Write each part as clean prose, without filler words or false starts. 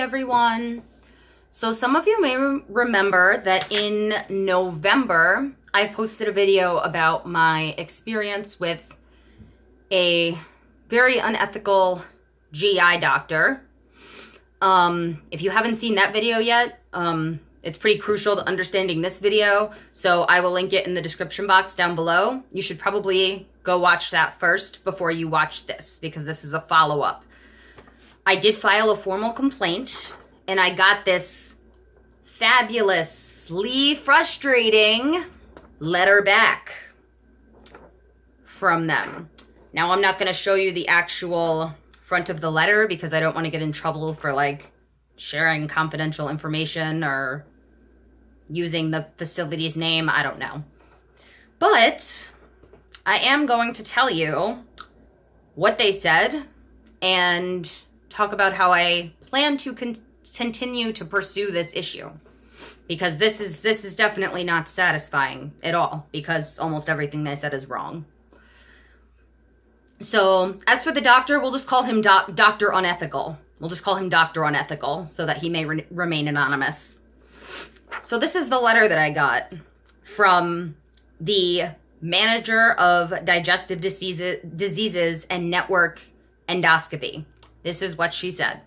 everyone. So some of you may remember that in November, I posted a video about my experience with a very unethical GI doctor. If you haven't seen that video yet, it's pretty crucial to understanding this video, so I will link it in the description box down below. You should probably go watch that first before you watch this, because this is a follow-up. I did file a formal complaint, and I got this fabulously frustrating letter back from them. Now, I'm not going to show you the actual front of the letter because I don't want to get in trouble for like sharing confidential information or using the facility's name. I don't know. But I am going to tell you what they said and talk about how I plan to continue to pursue this issue, because this is definitely not satisfying at all, because almost everything they said is wrong. So as for the doctor, we'll just call him Dr. Unethical. We'll just call him Dr. Unethical so that he may remain anonymous. So this is the letter that I got from the manager of digestive diseases and network endoscopy. This is what she said.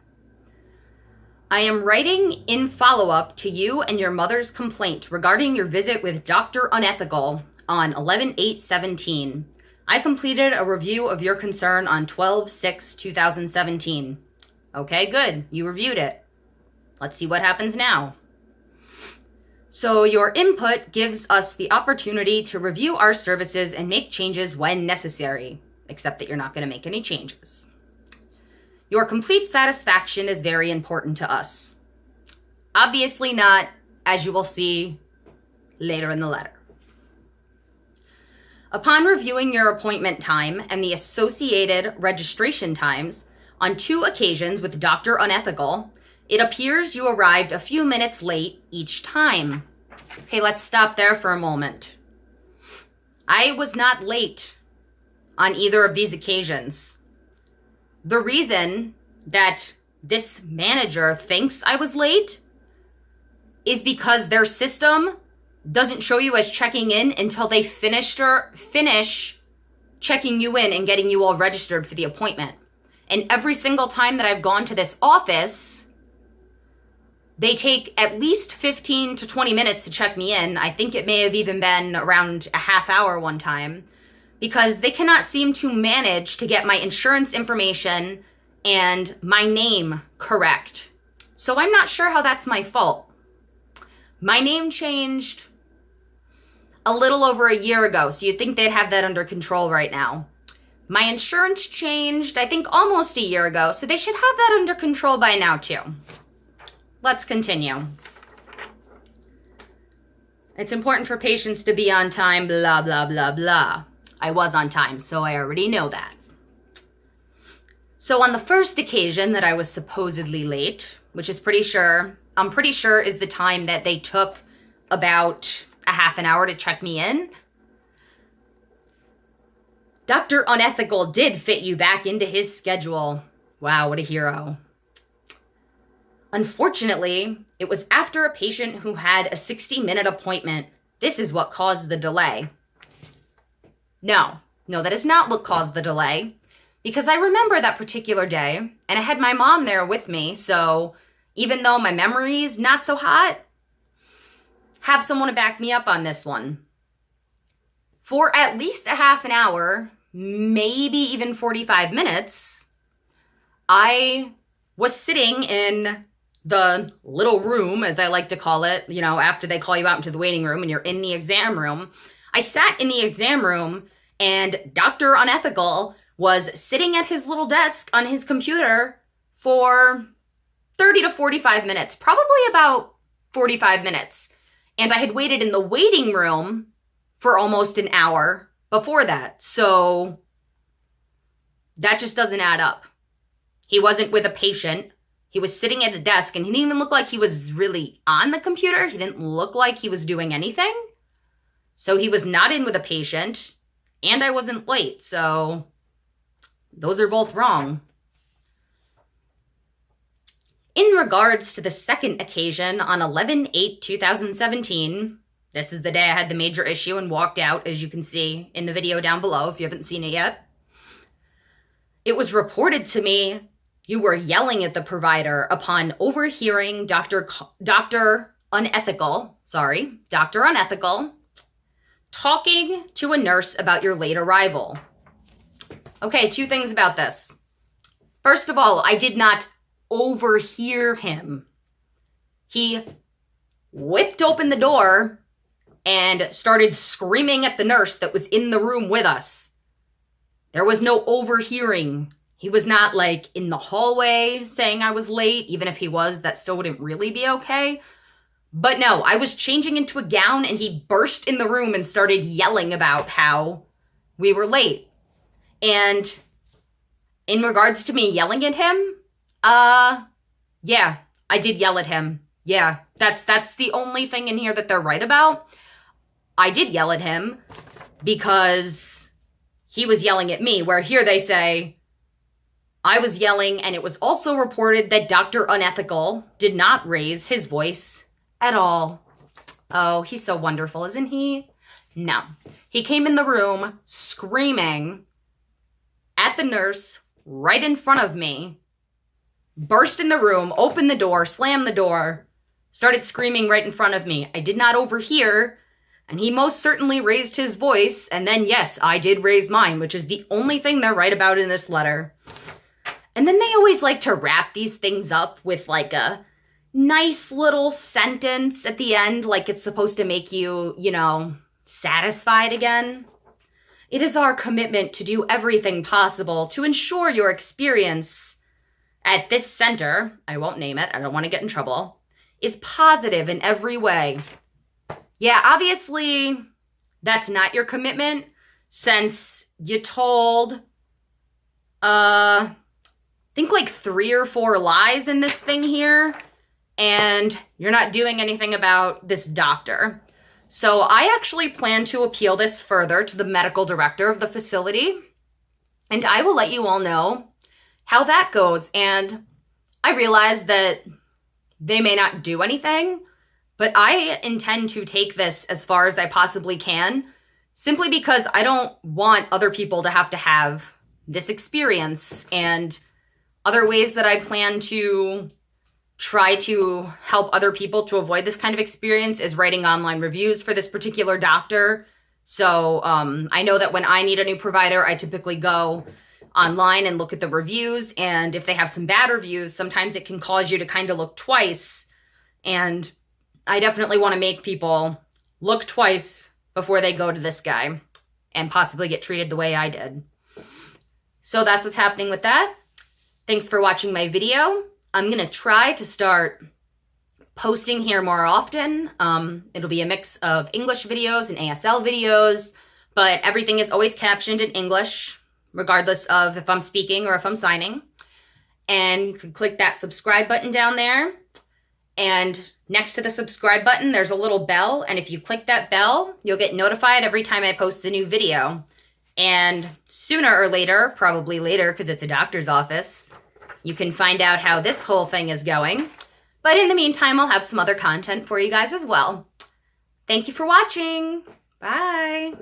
I am writing in follow-up to you and your mother's complaint regarding your visit with Dr. Unethical on 11/8/17. I completed a review of your concern on 12/6/2017. Okay, good. You reviewed it. Let's see what happens now. So your input gives us the opportunity to review our services and make changes when necessary, except that you're not going to make any changes. Your complete satisfaction is very important to us. Obviously not, as you will see later in the letter. Upon reviewing your appointment time and the associated registration times on 2 occasions with Dr. Unethical, it appears you arrived a few minutes late each time. Okay, let's stop there for a moment. I was not late on either of these occasions. The reason that this manager thinks I was late is because their system doesn't show you as checking in until they finish checking you in and getting you all registered for the appointment. And every single time that I've gone to this office, they take at least 15 to 20 minutes to check me in. I think it may have even been around a half hour one time, because they cannot seem to manage to get my insurance information and my name correct. So I'm not sure how that's my fault. My name changed a little over a year ago, so you'd think they'd have that under control right now. My insurance changed, I think, almost a year ago, so they should have that under control by now too. Let's continue. It's important for patients to be on time, blah, blah, blah, blah. I was on time, so I already know that. So on the first occasion that I was supposedly late, which is I'm pretty sure is the time that they took about a half an hour to check me in, Dr. Unethical did fit you back into his schedule. Wow, what a hero. Unfortunately, it was after a patient who had a 60-minute appointment. This is what caused the delay. No, that is not what caused the delay, because I remember that particular day, and I had my mom there with me, so even though my memory's not so hot, have someone to back me up on this one. For at least a half an hour, maybe even 45 minutes, I was sitting in the little room, as I like to call it, after they call you out into the waiting room and you're in the exam room. I sat in the exam room, and Dr. Unethical was sitting at his little desk on his computer for 30 to 45 minutes, probably about 45 minutes. And I had waited in the waiting room for almost an hour before that. So that just doesn't add up. He wasn't with a patient. He was sitting at a desk, and he didn't even look like he was really on the computer. He didn't look like he was doing anything. So he was not in with a patient, and I wasn't late. So those are both wrong. In regards to the second occasion on 11/8/2017, this is the day I had the major issue and walked out, as you can see in the video down below if you haven't seen it yet. It was reported to me you were yelling at the provider upon overhearing Dr. Unethical, talking to a nurse about your late arrival. Okay, 2 things about this. First of all, I did not overhear him. He whipped open the door and started screaming at the nurse that was in the room with us. There was no overhearing. He was not like in the hallway saying I was late. Even if he was, that still wouldn't really be okay. But no, I was changing into a gown and he burst in the room and started yelling about how we were late. And in regards to me yelling at him, yeah, I did yell at him. Yeah, that's the only thing in here that they're right about. I did yell at him because he was yelling at me, where here they say I was yelling, and it was also reported that Dr. Unethical did not raise his voice at all. Oh, he's so wonderful, isn't he? No. He came in the room screaming at the nurse right in front of me, burst in the room, opened the door, slammed the door, started screaming right in front of me. I did not overhear, and he most certainly raised his voice, and then yes, I did raise mine, which is the only thing they're right about in this letter. And then they always like to wrap these things up with like a nice little sentence at the end, like it's supposed to make you, satisfied again. It is our commitment to do everything possible to ensure your experience at this center, I won't name it, I don't want to get in trouble, is positive in every way. Yeah, obviously that's not your commitment, since you told, I think like 3 or 4 lies in this thing here, and you're not doing anything about this doctor. So I actually plan to appeal this further to the medical director of the facility, and I will let you all know how that goes. And I realize that they may not do anything, but I intend to take this as far as I possibly can, simply because I don't want other people to have this experience. And other ways that I plan to try to help other people to avoid this kind of experience is writing online reviews for this particular doctor. So I know that when I need a new provider, I typically go online and look at the reviews. And if they have some bad reviews, sometimes it can cause you to kind of look twice. And I definitely want to make people look twice before they go to this guy and possibly get treated the way I did. So that's what's happening with that. Thanks for watching my video. I'm going to try to start posting here more often. It'll be a mix of English videos and ASL videos, but everything is always captioned in English, regardless of if I'm speaking or if I'm signing. And you can click that subscribe button down there. And next to the subscribe button, there's a little bell. And if you click that bell, you'll get notified every time I post a new video. And sooner or later, probably later because it's a doctor's office, you can find out how this whole thing is going. But in the meantime, I'll have some other content for you guys as well. Thank you for watching. Bye.